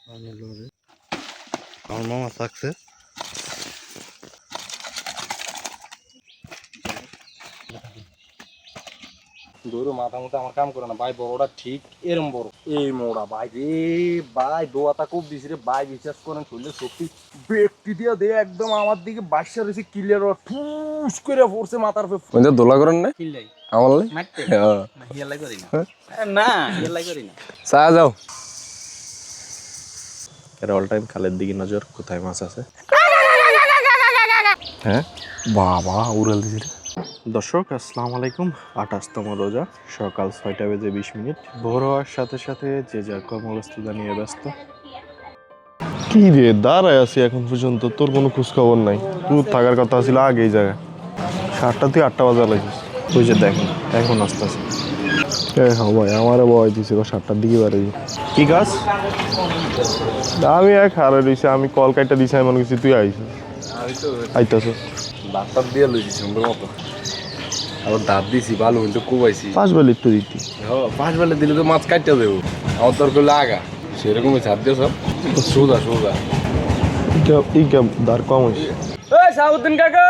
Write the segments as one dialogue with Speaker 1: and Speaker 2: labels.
Speaker 1: আমার মামা সাকসেস।
Speaker 2: দৌড়ো মাথা মতো আমার কাম করে না ভাই, বড়টা ঠিক এরম বড় এই মোড়া ভাই রে ভাই, দোয়াটা খুব দিছি রে ভাই, বিশ্বাস করেন শুনলে সত্যি ব্যক্তি দিয়ে দে একদম আমার দিকে বাসা রয়েছে ক্লিয়ার ঠুস করে পড়ছে মাথার উপরে। দোলা করেন না আমার চা যাও অল টাইম খালের দিকে নজর, কোথায় মাছ আছে। হ্যাঁ বাবা উড়াল দিছি রে। দর্শক আসসালামু আলাইকুম। 28তম রোজা, সকাল 6:20। ভোর হওয়ার সাথে সাথে যে যার কর্মব্যস্ততা নিয়ে ব্যস্ত।
Speaker 3: কি রে দাঁড়ায় আছি এখন পর্যন্ত, তোর কোনো খোঁজ খবর নাই। তুই থাকার কথা ছিল আগে এই জায়গায়, 7টা থেকে 8টা বাজে লাগছিস।
Speaker 2: তুই যে দেখেন এখন আস্তে আস্তে
Speaker 3: হ্যাঁ ভাই, আমারও বয় দিছে 7টার দিকে বাড়ি। কি কাজ? আমি এক হারে রয়েছি, আমি কল কাইটা দিছি, এমন কিছু তুই আইছিস আইতাছ
Speaker 2: দাঁত দিয়ে লইছি সুন্দর মতো, আবার দাঁত দিছি ভালো কিন্তু কুবাইছি।
Speaker 3: 5 বেলা একটু দিতি।
Speaker 2: হ্যাঁ 5 বেলা দিলে তো মাছ কাটতে দেবো, আমার তোর করলে আগা সেরকমই ছাড় দিয়ে সব সোজা সোজা।
Speaker 3: ইকা দাঁড় কম হয়েছে।
Speaker 2: সাউদ্দিন কাকা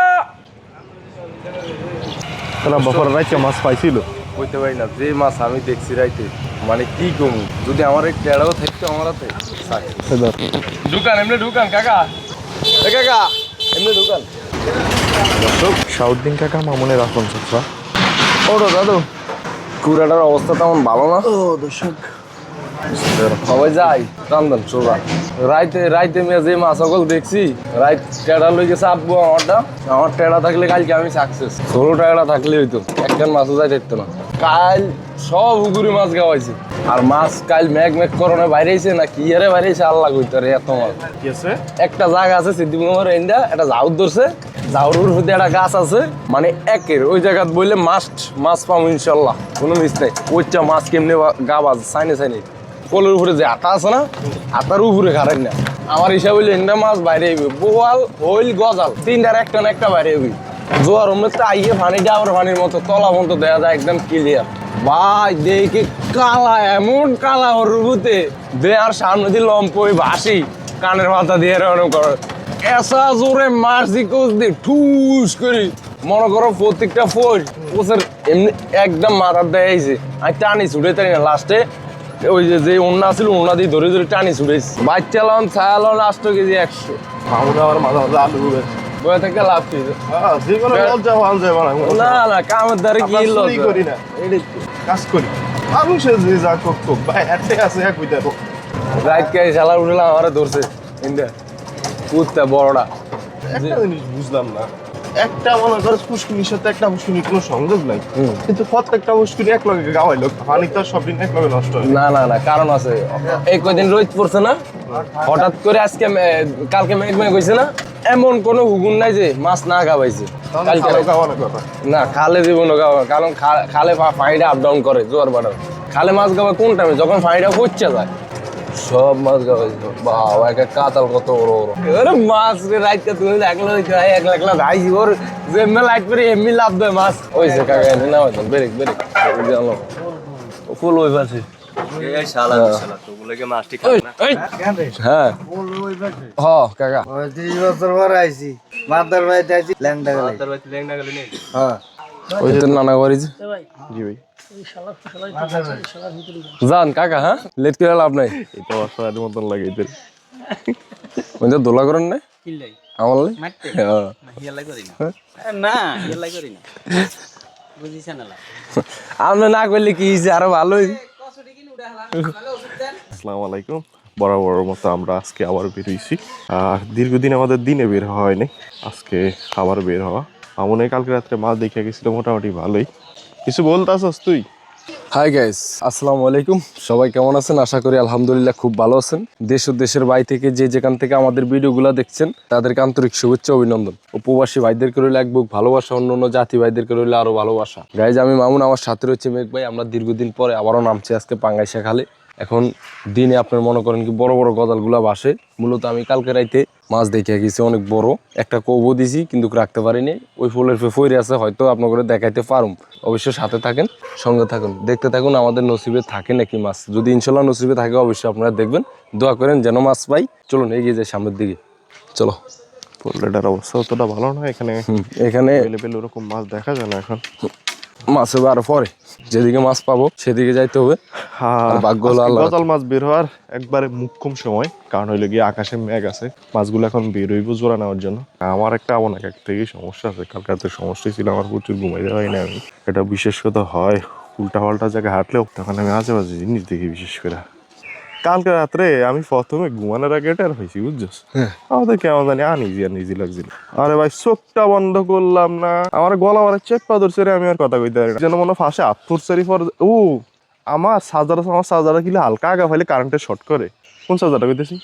Speaker 3: তারা বপর রাইতে মাছ পাইছিল।
Speaker 2: কইতে পারি না যে মাছ আমি দেখছি রাইতে, মানে কি কমু, যদি আমার এই টেড়াও থাকতো আমার হাতে। ঢুকান এমনি ঢুকান কাকা, এ কাকা এমনি ঢুকান।
Speaker 3: সাউদ্দিন কাকা মামুনের আপন চাচা।
Speaker 2: ওটো দাদু, কুড়াটার অবস্থা তেমন ভালো না।
Speaker 3: ও দর্শক
Speaker 2: সবাই যাই রান্ধন সোজা রাইতে রাইতে মেয়ে যে মাছ সকল দেখছি, রাইত টেড়া লই গেছে আব্বু আমারটা। আমার টেড়া থাকলে কালকে আমি সাকসেস, 16 টেড়া থাকলে হইতো, একখান মাছও যাই দেখতো না। কাল সব উগুরি মাছ গাওয়াইছে, আর মাছ কাল ম্যাগ ম্যাগ করোনা বাইরেছে না কি আরে বাইরেছে আল্লাহ কইতে রে এত মাছ। একটা জায়গা আছে সিদ্ধিমোহর এন্ডা, একটা ঝাউর ধরছে, ঝাউরুর মধ্যে একটা গাছ আছে, মানে একের ওই জায়গা বললে মাছ পাবো ইনশাল্লাহ, কোনো মিস নেই। ওইটা মাছ কেমনে গা বাজ সাইনে সাইনে কলের উপরে যে আটা আছে না, আটার উপরে খারেন না। আমার হিসাব হইলে এন্ডা মাছ বাইরে হইবে, বোয়াল হইল গজাল 3টার একটা না একটা বাইরে হইবি। জোয়ার অমৃত আইয়ে পানিটা আবার পানির মতো তলা মতো দেওয়া যায় একদম ক্লিয়ার। ভাই দেখে কালা, এমন কালা ওর রুবুতে দে, আর সামনে দিয়ে লম্পই ভাসি কানের মাথা দিয়ে এরকম করে এসা জোরে মারছি কোচ দিয়ে ঠুস করি, মনে করো প্রত্যেকটা ফোর কোচের এমনি একদম মাথার দেয়াইছে। আমি টানি ছুটে তাই না, লাস্টে ওই যে ওন্না ছিল ওন্না দিয়ে ধরে ধরে টানি ছুটেছি। বাচ্চা লন ছায়া লন 8 কেজি 100।
Speaker 3: মামুন আমার মাথা মাথা আলু উড়ে
Speaker 2: বয়ে থেকে লাভ কি না না, কামের দ্বারা কি
Speaker 3: করি না, কাজ করি মানুষের যে যা করতো ভাই এতে আছে এক হইতে
Speaker 2: রাইট কে শালা উঠলাম আমারে ধরছে ইন্ডিয়া কুত্তা বড়টা।
Speaker 3: একটা জিনিস বুঝলাম না, একটা মনে করো পুষ্কুনির সাথে একটা পুষ্কুনির কোনো সংযোগ নাই, কিন্তু প্রত্যেকটা পুষ্কুনি এক লগে গাওয়াইলো, পানি তো সব দিন এক লগে নষ্ট হয়
Speaker 2: না না না, কারণ আছে। এই কয়দিন রোদ পড়ছে না, হঠাৎ করে আজকে কালকে মেঘ মেঘ হয়েছে না, এমন কোনো হুকুম নাই যে মাছ না গাবাইছে কালকে না। খালে জীবন গাওয়া, কারণ খালে পানিটা আপ ডাউন করে জোয়ার বাড়ার। খালে মাছ গাওয়া কোন টাইমে, যখন পানিটা পড়ছে যায় সব মাছ গাওয়াইছে। বাবা এক এক কাতাল কত বড় বড় এবারে মাছ রাইতে তুমি একলা একলা একলা ধাইছি, ওর যেমনি লাইট করে এমনি লাভ দেয় মাছ ওইছে কাকা না হইতো বেরেক বেরেক জানো ফুল ওই পাশে। হ্যাঁ কাকা
Speaker 4: 30 বছর পর আইছি, মাদার বাড়িতে আইছি, ল্যাংডা গেলে। হ্যাঁ
Speaker 2: ওই তো নানা করেছি।
Speaker 3: জি ভাই
Speaker 2: যান কাকা, হ্যাঁ লেট করে লাভ নাই।
Speaker 3: এটা অসহায়ের মতন লাগে এদের।
Speaker 2: ওই যে দোলা করেন না আমার আপনি না করলে কি আরো ভালোই।
Speaker 3: আসসালামু আলাইকুম। বরাবর মতো আমরা আজকে আবার বের হয়েছি। দীর্ঘদিন আমাদের দিনে বের হওয়া হয়নি, আজকে আবার বের হওয়া। আমনে কালকে রাত্রে মাছ দেখে গেছিল, মোটামুটি ভালোই। কিছু বলতে আসস তুই?
Speaker 2: হাই গাইস, আসসালামু আলাইকুম। সবাই কেমন আছেন? আশা করি আলহামদুলিল্লাহ খুব ভালো আছেন। দেশ ও দেশের বাইরে থেকে যে যেখান থেকে আমাদের ভিডিওগুলো দেখছেন তাদেরকে আন্তরিক শুভেচ্ছা অভিনন্দন। উপবাসী ভাইদেরকে রইলে এক বুক ভালোবাসা, অন্য অন্য জাতি ভাইদেরকে রইলে আরো ভালোবাসা। গাইজ আমি মামুন, আমার সাথে রয়েছে মেঘ ভাই। আমরা দীর্ঘদিন পরে আবারও নামছি আজকে পাঙ্গাইশা খালে। এখন দিনে আপনার মনে করেন কি বড় বড় গজালগুলা বাসে। মূলত আমি কালকে রাইতে মাছ দেখে গেছি অনেক বড় একটা কবো দিছি, কিন্তু রাখতে পারিনি। ওই ফুলের ফইরে আছে, হয়তো আপনার করে দেখাইতে পারুম। অবশ্যই সাথে থাকেন, সঙ্গে থাকুন, দেখতে থাকুন আমাদের নসিবে থাকে নাকি মাছ। যদি ইনশাল্লাহ নসিবে থাকে অবশ্যই আপনারা দেখবেন, দোয়া করেন যেন মাছ পাই। চলুন এগিয়ে যাই সামনের দিকে, চলো।
Speaker 3: পোল্ট্রিটার অবস্থা অতটা ভালো না, এখানে
Speaker 2: এখানে
Speaker 3: এভেলেবেল ওরকম মাছ দেখা যায় না এখন।
Speaker 2: মাছ হবে আরো পরে, যেদিকে মাছ পাবো সেদিকে যাইতে হবে। আর ভাগ্য হলো আল্লাহর হাতে।
Speaker 3: গজাল মাছ বের হওয়ার একবারে মুখ্যম সময়, কারণ হইলে গিয়ে আকাশে মেঘ আছে, মাছগুলো এখন বের হইব জোড়া নেওয়ার জন্য। আমার একটা অনেক এক থেকেই সমস্যা আছে, কালকে রাতে সমস্যাই ছিল আমার, প্রচুর ঘুমাইতে হয় না আমি। এটা বিশেষ কথা হয় উল্টা পাল্টা জায়গায় হাঁটলেও তখন আমি আশেপাশে জিনিস দেখি। বিশেষ করে কালকে রাত্রে আমি প্রথমে ঘুমানোর আগে এটা হয়েছি, বুঝছিস, আমাদের কেমন জানি আনিজি লাগছিল। আরে ভাই চোখটা বন্ধ করলাম না, আমার গলা আমার চেপা ধরছে রে, আমি আর কথা কইতে পারি না, যেন মনে ফাঁসে আত্মরসারি পর। ও আমার চার্জারটা কিলে হালকা আগা ফাইলে কারেন্টের শর্ট করে। কোন চার্জারটা কইতেছি?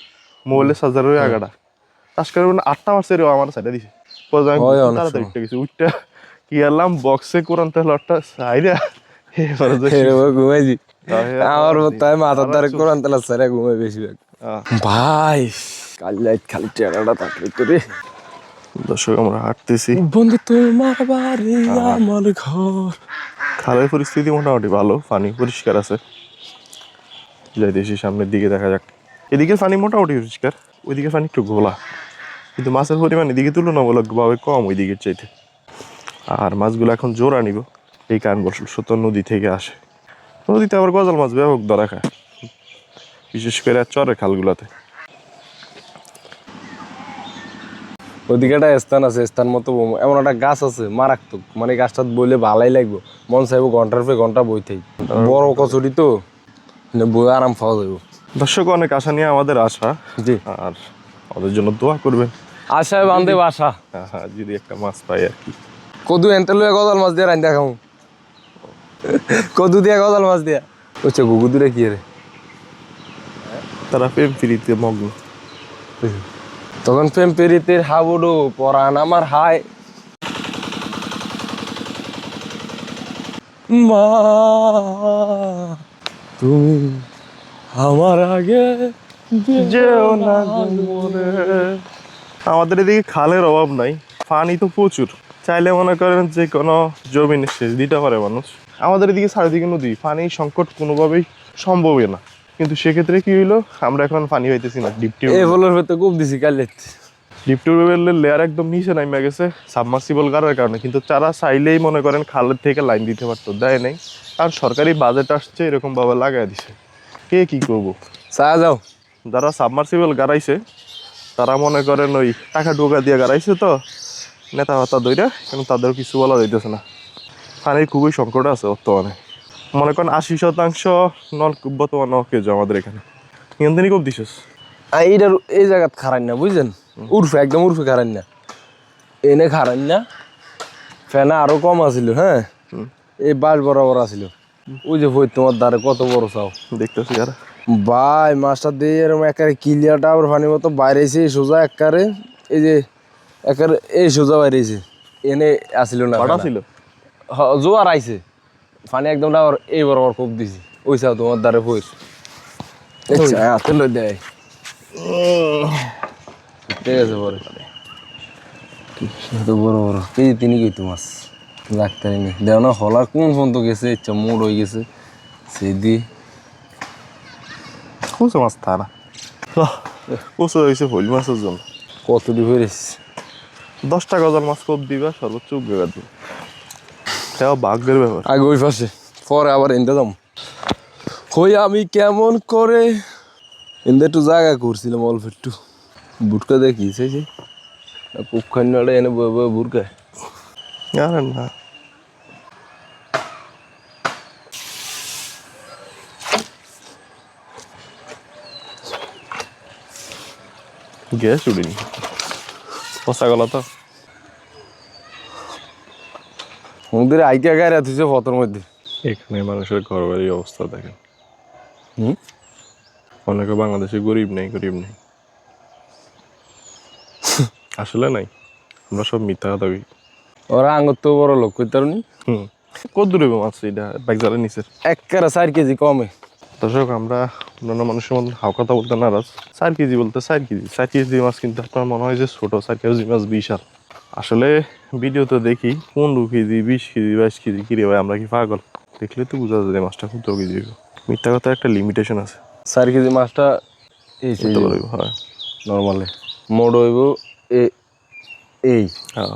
Speaker 3: মোবাইলের চার্জারের আগাটা টাচ করে 8টা মারছে রে, আমার সাইডে দিছে। তাড়াতাড়ি উঠতে গেছি, উঠটা কি আনলাম বক্সে কোরআন তেলাওয়াতটা সাইডে
Speaker 2: ঘুমাইছি। আমার তাই মাথার দ্বারা কোরআন তেলাওয়াত ছাড়া ঘুমাই বেশিরভাগ। ভাই কাল লাইট খালি চেহারাটা থাকলে তো রে।
Speaker 3: দর্শক আমরা হাঁটতেছি,
Speaker 2: বন্ধু তোমার বাড়ি আমার ঘর।
Speaker 3: খালের পরিস্থিতি মোটামুটি ভালো, পানি পরিষ্কার আছে। যাইতেছি সামনের দিকে, দেখা যাক। এদিকে পানি মোটামুটি পরিষ্কার, ওইদিকে পানি একটু ঘোলা, কিন্তু মাছের পরিমাণ এদিকে তুলনামূলকভাবে কম ওই দিকের চাইতে। আর মাছগুলো এখন জোড়া নিব, এই কারণ বসত নদী থেকে আসে। নদীতে আবার গজাল মাছ ব্যাপক ধরা খায়, বিশেষ করে চরের খালগুলোতে।
Speaker 2: ওইদিকে একটা স্থান আছে, স্থান মতো এমন একটা গাছ আছে মারাত্মক, মানে গাছটা বইলে ভালাই লাগবে, মন চাইবো ঘন্টার পর ঘন্টা বইতেই। বড় কচুরি তো বই আরাম পাওয়া যাবে।
Speaker 3: দর্শক অনেক আশা নিয়ে আমাদের আশা,
Speaker 2: জি,
Speaker 3: আর আমাদের জন্য দোয়া করবেন।
Speaker 2: আশায় বান্ধে বাসা।
Speaker 3: হ্যাঁ, যদি একটা মাছ পাই আর কি।
Speaker 2: কদু এনতে লইয়া গজাল মাছ দিয়ে রান্না খাও, কদু দিয়া গজাল মাছ দিয়া। ওইটা গুগু দূরে কি রে,
Speaker 3: তারা প্রেম ফিরিতে মগ্ন।
Speaker 2: তখন প্রেম পেরিতের হাবুডু পরাণ আমার হায়। মা তুমি আমার আগে
Speaker 3: যেও না মরে। আমাদের এদিকে খালের অভাব নাই, পানি তো প্রচুর, চাইলে মনে করেন যে কোনো জমি সেচ দিতে পারে মানুষ। আমাদের এদিকে চারিদিকে নদী, পানি সংকট কোনোভাবেই সম্ভবই না। কিন্তু সেক্ষেত্রে কি হইলো, আমরা এখন পানি পাইতেছি না। ডিপ
Speaker 2: টিউবের ভেতরে কূপ দিছি কালে,
Speaker 3: ডিপ টিউবের লেয়ার একদম নিচে নামে গেছে সাবমার্সিবল গাড়ার কারণে। কিন্তু তারা চাইলেই মনে করেন খালের থেকে লাইন দিতে পারতো, দেয় নাই, কারণ সরকারি বাজেট আসছে এরকম ভাবে লাগাই দিছে। কে কি করবো?
Speaker 2: চা যাও,
Speaker 3: যারা সাবমার্সিবল গাড়াইছে তারা মনে করেন ওই টাকা ঢোকা দিয়ে গাড়াইছে তো, নেতা ভাতা দইরা, কিন্তু তাদের কিছু বলা যাইতেছে না। পানির খুবই সংকট আছে বর্তমানে। মনে করেন 80% নলকূপ বর্তমানে অকেজ আমাদের এখানে। নিয়ন্ত্রণই কূপ দিছিস
Speaker 2: এইটার এই জায়গাত খারান না, বুঝছেন, উর্ফে একদম উর্ফে খারান না, এনে খারান না। ফেনা আরো কম আছিল, হ্যাঁ, এই বাস বরাবর আছিল। ওই যে ভই তোমার দ্বারে কত বড় চাও
Speaker 3: দেখতেছি। আর
Speaker 2: ভাই মাছটা দিয়ে এরকম একারে ক্লিয়ারটা আবার পানির মতো বাইরেছে সোজা একারে, এই যে একারে এই সোজা বাইরেছে, এনে আসিল না,
Speaker 3: কটা ছিল,
Speaker 2: জোয়ার আইছে, পানি একদম আবার এই বরাবর খুব দিছি। ওই চাও তোমার দ্বারে ভই হাতে লই দেয়, ঠিক আছে পরে বড় বড় কেজি 3 কইতো মাছ রাখতে নেই। দেও না হলার কোন পর্যন্ত গেছে, ইচ্ছা মোড় হয়ে গেছে সেই দিয়ে
Speaker 3: কুচো মাছ থানা কুচো হয়েছে হইল মাছের জন্য।
Speaker 2: কতটি হয়েছে
Speaker 3: 10টা গজাল মাছ কপ দিবা সর্বোচ্চ উপকার দিবে, সেটা ভাগ্যের ব্যাপার।
Speaker 2: আগে ওই পাশে, পরে আবার এনতে দাম হই। আমি কেমন করে এনতে একটু জায়গা করছিলাম অল্প একটু, বুটকা দেখি সেই পুখান এনে বয়ে বয়ে বুটকায়।
Speaker 3: আরে না, গ্যাস উড়িনি, পচা গলা তো।
Speaker 2: ওদের আইকা গায়ে তুইছে ফতর মধ্যে।
Speaker 3: এখানে মানুষের ঘর বাড়ির অবস্থা দেখেন। অনেকে বাংলাদেশে গরিব নেই আসলে নাই, আমরা সব মিথ্যা কথা বলি।
Speaker 2: ওরা আঙুর তো বড় লোক কইতে পারুনি।
Speaker 3: কত দূরে মাছ এটা বাইক জ্বালা নিচে?
Speaker 2: 1 4 কেজি কমে
Speaker 3: দর্শক আমরা অন্যান্য মানুষের মতন হাও কথা বলতে নারাজ। 4 কেজি বলতে 4 কেজি মাছ কিন্তু আপনার মনে হয় যে ছোট, 4 কেজি মাছ বিশাল। আসলে ভিডিও তো দেখি 15 কেজি 20 কেজি 22 কেজি, কিরে ভাই আমরা কি পাগল? দেখলে তো বোঝা যায় মাছটা কত কেজি হইব। মিথ্যা কথা একটা লিমিটেশন আছে।
Speaker 2: 4 কেজি মাছটা এই
Speaker 3: কত বড় হইব? হয়
Speaker 2: নর্মালি মোড হইব এই।
Speaker 3: হ্যাঁ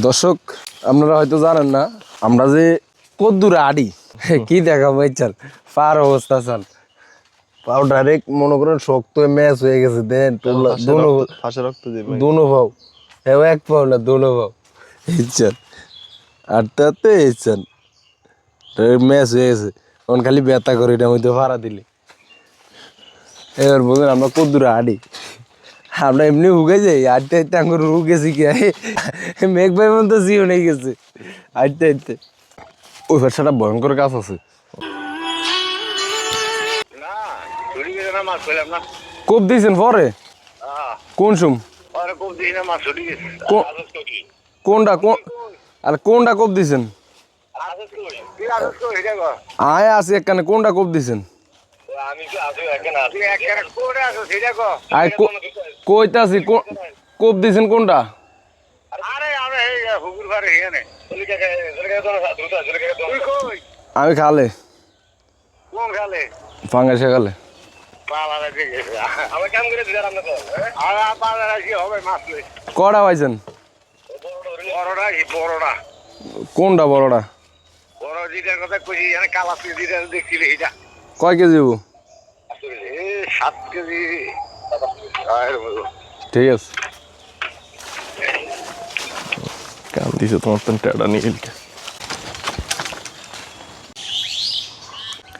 Speaker 2: দর্শক আপনারা হয়তো জানেন না আমরা যে কদ্দুরে আডি কি দেখাবো চাল পার অবস্থা চাল পাও ডাইরেক্ট মনে করেন শক্ত ম্যাচ হয়ে গেছে দেন
Speaker 3: ফাঁসে রক্ত দিয়ে ভাই।
Speaker 2: দোনো পাও হ্যাঁ এক পাও না দোনো পাও ইচ্ছান আটতে আটতে ইচ্ছান ম্যাচ হয়ে গেছে তখন খালি ব্যথা করে এটা হয়তো ভাড়া দিলে এবার বলুন আমরা কদ্দুরে আডি আমরা এমনি হুকে যাই আটতে আটতে আঙ্গুর হুকেছি কি মেঘ ভাই মন তো জিও নেই গেছে আটতে আটতে ওই ব্যবসাটা ভয়ঙ্কর কাজ আছে কোপ দিয়েছেন পরে কোন সুম কোনটা কোন আরে কোনটা কোপ দিয়েছেন আয় আছে একখানে কোনটা কোপ দিয়েছেন কইতাছি কোপ দিয়েছেন কোনটা আমি খালে ফাঙ্গাসে খালে কটা পাইছেন কোনটা বড়টা কয় কেজি হবো
Speaker 5: 7 কেজি
Speaker 2: ঠিক আছে
Speaker 3: কাম দিছে তোমার তো টেডা নিয়ে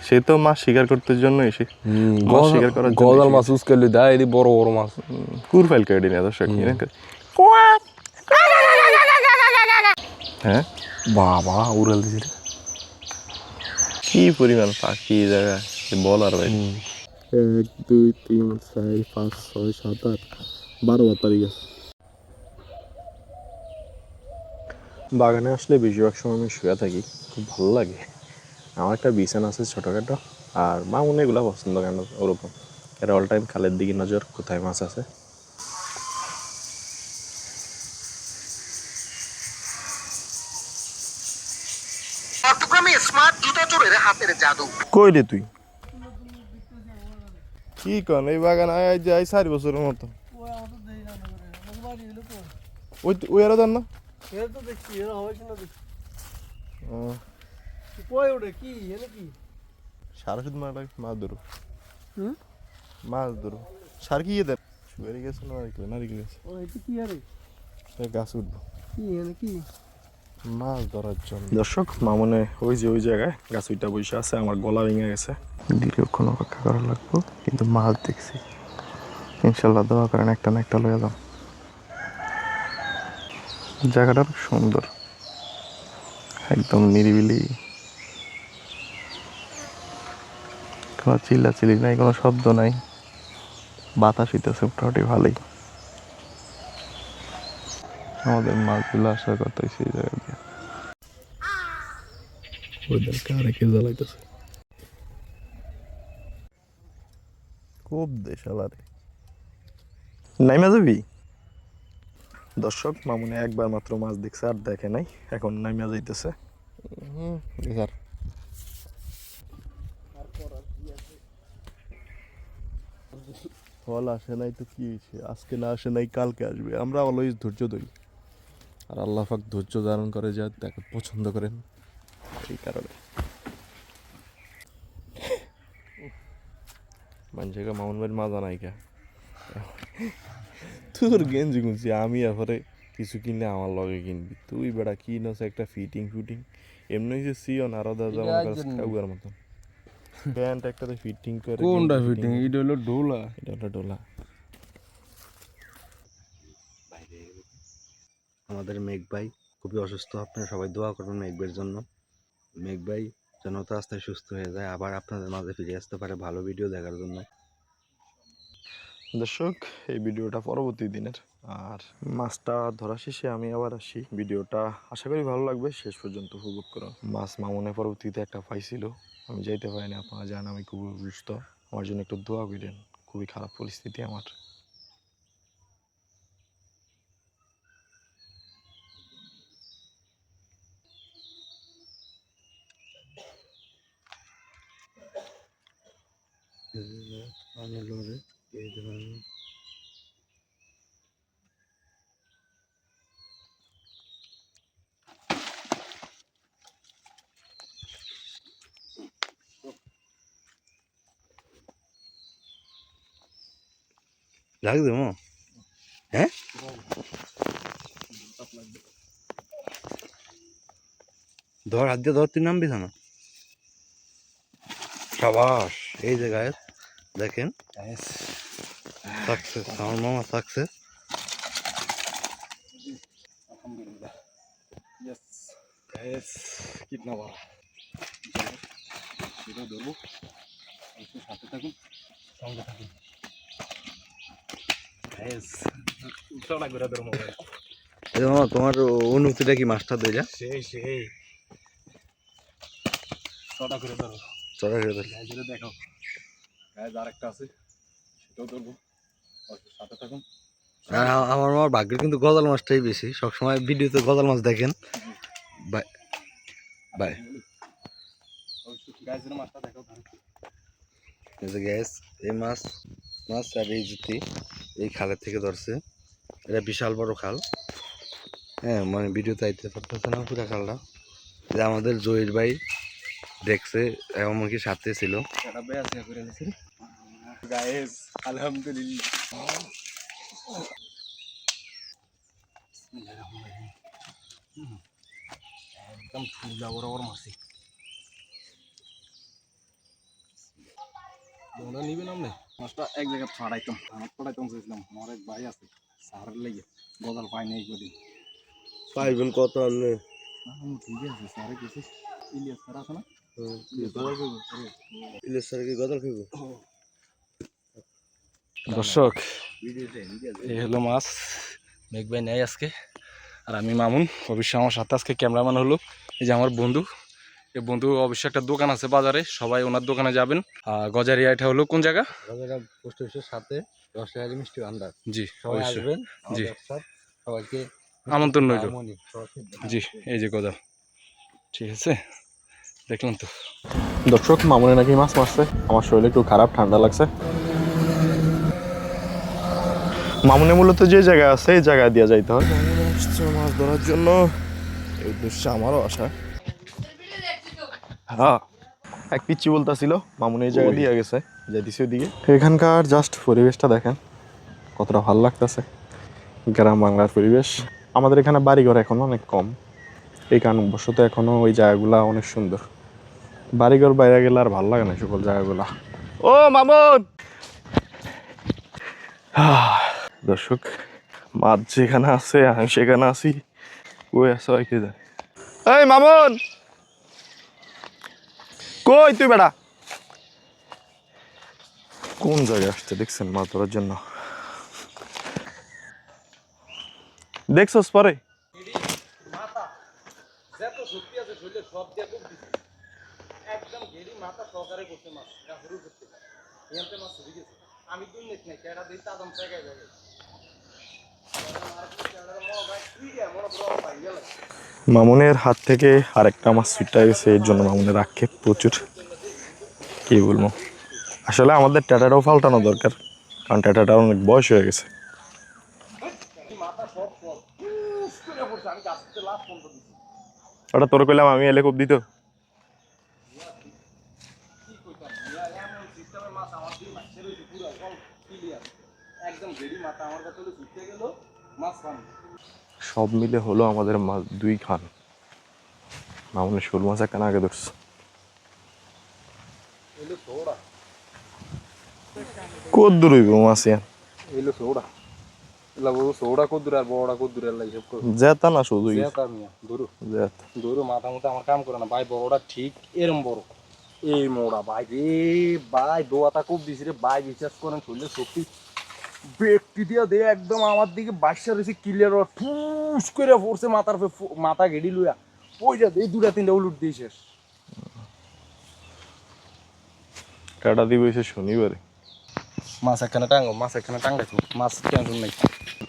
Speaker 3: সে তো মাছ শিকার করতে জন্য এসে মাছ শিকার করার জন্য
Speaker 2: গজাল মাছ উস্কাইলে দেয় এদি বড় বড় মাছ
Speaker 3: কুরফাইল কেডি না দর্শক হ্যাঁ
Speaker 2: বাবা উড়াল দিছে
Speaker 3: কি পরিমাণ পাখি এই জায়গায় বলার ভাই 1 2 3 4 5 6 7 8 12 তারিখ আছে বাগানে আসলে বেশিরভাগ সময় আমি শুয়ে থাকি খুব ভালো লাগে আমার একটা বিছানা আছে ছোটখাটো আর মামুন এগুলো পছন্দ কেন ওরকম এর অল টাইম খালের দিকে নজর কোথায় মাছ আছে কই রে তুই কি কন এই বাগান আয় যাই 4 বছরের মতো ওই আরো জান না সারা শুধু মাছ ধরো মাছ ধরো সার কি দেন শুয়ে গেছে নারিকেল গেছে গাছ উঠবো মাছ ধরার জন্য দর্শক মামনে ওই যে ওই জায়গায় গাছ উইটা বসে আছে আমার গলা ভেঙে গেছে দীর্ঘক্ষণ অপেক্ষা করা লাগবো কিন্তু মাছ দেখছি ইনশাল্লাহ দোয়া করেন একটা না একটা লয়ে যাম জায়গাটা সুন্দর একদম নিরিবিলি কোনো চিল্লাচিল্লি নাই কোনো শব্দ নাই বাতাস হইতেছে মোটামুটি ভালোই আমাদের মাছগুলো আসার কথা সেই জায়গা দিয়ে ওদেরকে আরেকে জ্বালাইতেছে খুব দেশালারে নাইমা যাবি দর্শক মামুনে একবার মাত্র মাছ দেখছে আর দেখে নাই এখন নাইমা যাইতেছে ফল আসে নাই তো কি হয়েছে আজকে না আসে নাই কালকে আসবে আমরা অলওয়েজ ধৈর্য ধরি আর আল্লাহ পাক ধৈর্য ধারণ করে যা তাকে পছন্দ করেন এই কারণে মানুষকে মামুন ভাইয়ের মা জানাই কা তোর গেঞ্জি গুঞ্জি আমি এরপরে কিছু কিনলে আমার লগে কিনবি তুই বেড়া কিনছে একটা ফিটিং এমনি যে সিও না আলাদা যাওয়ার মতন প্যান্ট একটাতে ফিটিং করে
Speaker 2: কোনটা ফিটিং এটা হলো ডোলা
Speaker 3: এটা হলো ডোলা
Speaker 1: আমাদের মেঘ ভাই খুবই অসুস্থ আপনারা সবাই দোয়া করবেন মেঘ ভাইয়ের জন্য মেঘ ভাই যেন আস্তে সুস্থ হয়ে যায় আবার আপনাদের মাঝে ফিরে আসতে পারে ভালো ভিডিও দেখার জন্য
Speaker 3: দর্শক এই ভিডিওটা পরবর্তী দিনের আর মাছটা ধরা শেষে আমি আবার আসি। ভিডিওটা আশা করি ভালো লাগবে, শেষ পর্যন্ত উপভোগ করুন। মাছ মামুনে পরবর্তীতে একটা পাইছিল, আমি যাইতে পারিনি। আপনারা জানেন আমি খুবই অসুস্থ, আমার জন্য একটু দোয়া করেন। খুবই খারাপ পরিস্থিতি আমার।
Speaker 1: লাগবে মো, হ্যাঁ ধর, হাত দিয়ে ধর, তুই নামবি না। সাবাস, এই যে গায়েস দেখেন, সাকসেস, আমার মামা সাকসেস।
Speaker 2: আলহামদুলিল্লাহ। ইয়েস গাইস, কিতনা বড় এটা ধরবো, একটু সাথে থাকুন, সঙ্গে থাকুন গাইস। চড়া করে ধরবো ভাই,
Speaker 1: এই যে মামা, তোমার অনুভূতিটা কি মাছটা দিয়ে যা?
Speaker 2: সেই সেই চড়া করে ধরো,
Speaker 1: চড়া খেয়ে ধর।
Speaker 2: গাইস দেখো গাইস, আরেকটা আছে সেটাও ধরবো, সাথে থাকুন।
Speaker 1: আমার মামার ভাগ্যের কিন্তু গজাল মাছটাই বেশি, সবসময় ভিডিওতে গজাল মাছ দেখেন। Bye bye.
Speaker 2: গাইস মাছটা দেখো,
Speaker 1: এই যে গ্যাস, এই মাছ মাছ আর এই জুতি এই খালের থেকে ধরছে। এটা বিশাল বড় খাল, হ্যাঁ, মানে ভিডিওতে আইতে পারতেছে না পুরা খালটা। যে আমাদের জহির ভাই দেখছে, এমনকি সাথে ছিল।
Speaker 2: এটা বেশ করে নিছি গাইস, আলহামদুলিল্লাহ। একদম ফুলা বরাবর মাছি। তোমরা নিবেন আপনি মাছটা এক জায়গায় ছাড়াইতাম, আমার পড়াইতাম চেয়েছিলাম, আমার এক ভাই আছে সারের লেগে গজাল পাই নাই কদিন।
Speaker 3: পাইবেন কত আনলে?
Speaker 2: ঠিক আছে, সারে গেছি ইলিয়াস স্যার আছে না,
Speaker 1: গজাল খাইব।
Speaker 2: দর্শক এই হলো মাছ মেঘ ভাই নেয় আজকে, আর আমি মামুন। অবশ্যই আমার সাথে আজকে ক্যামেরাম্যান হলো এই যে আমার বন্ধু। এই বন্ধু অবশ্যই একটা দোকান আছে বাজারে, সবাই ওনার দোকানে যাবেন। গজারিয়া, এটা হলো কোন জায়গা?
Speaker 1: গজারিয়া পোস্ট অফিসের সাথে রসের মিষ্টি ভান্ডার।
Speaker 2: জি
Speaker 1: সবাই
Speaker 2: অবশ্যই,
Speaker 1: আসবেন,
Speaker 2: জি
Speaker 1: সবাইকে
Speaker 2: আমন্ত্রণ রইল। জি এই যে গজা, ঠিক আছে, দেখলাম তো।
Speaker 3: দর্শক, মামুনে নাকি মাছ মারছে, আমার শরীরে একটু খারাপ, ঠান্ডা লাগছে। মামুনে মূলত যে জায়গা আছে এই জায়গায় দিয়ে যাইতে হয়। মামুনে আসছে মাছ ধরার জন্য, এই উদ্দেশ্যে আমারও আসা। হ্যাঁ, এক পিচ্ছি বলতেছিল মামুনে এই জায়গা দিয়ে গেছে, যাইতেছি ওইদিকে। এখানকার জাস্ট পরিবেশটা দেখেন কতটা ভালো লাগতেছে, গ্রাম বাংলার পরিবেশ। আমাদের এখানে বাড়িঘর এখনো অনেক কম, এই কারণবশত এখনো ওই জায়গাগুলা অনেক সুন্দর। বাড়িঘর বাইরে গেলে আর ভালো লাগে না সকল জায়গাগুলা। ও মামুন! দর্শক, মাছ যেখানে আছে আমি সেখানে আছি, কই আছে কে জানে। এই মামুন, কই তুই বেটা? কোন জায়গায় আসছে দেখছেন মাছ ধরার জন্য? দেখছস পরে? মামুনের হাত থেকে আরেকটা মাছ ছুটে গেছে, এর জন্য মামুনের আক্ষেপ প্রচুর। কি বলবো, আসলে আমাদের ট্যাটাটাও পাল্টানো দরকার, কারণ ট্যাটাটার অনেক বয়স হয়ে গেছে। ওটা তোর কইলাম আমি এলে খুব দিত। সব মিলে হলো আমাদের মাছ 2 খান। মামুনের শোল মাছ একটা আগে ধরছে। কত দূর হইব মাছ ইয়ান?
Speaker 2: এলো সোডা, লাগো সোডা কত দূর আর বড়টা কত দূর এলাই সব কর
Speaker 3: জেতা না শুধু
Speaker 2: জেতা মিয়া দূর
Speaker 3: জেত।
Speaker 2: দূর মাথা মতো আমার কাম করে না ভাই, বড়টা ঠিক এরম বড় এই মোড়া ভাই রে ভাই, দোয়াটা খুব দিছি রে ভাই, বিশ্বাস করেন শরীরে শক্তি ব্যক্তি দিয়া দে একদম আমার দিকে বাসা রয়েছে ক্লিয়ার ঠুস করে পড়ছে মাথার মাথা গেড়ি লইয়া পয়সা দিয়ে 2-3টা উলুট দিয়ে শেষ।
Speaker 3: কাটা দিবে সে শনিবারে।
Speaker 2: মাছ একখানে টাঙ্গাইছো মাছ টেনশন নাই,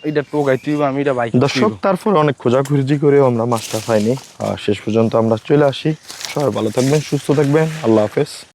Speaker 2: এটা টোকাই তুই আমি এটা বাইক।
Speaker 3: দর্শক তারপরে অনেক খোঁজাখুঁজি করেও আমরা মাছটা পাইনি, আর শেষ পর্যন্ত আমরা চলে আসি। সবাই ভালো থাকবেন, সুস্থ থাকবেন, আল্লাহ হাফেজ।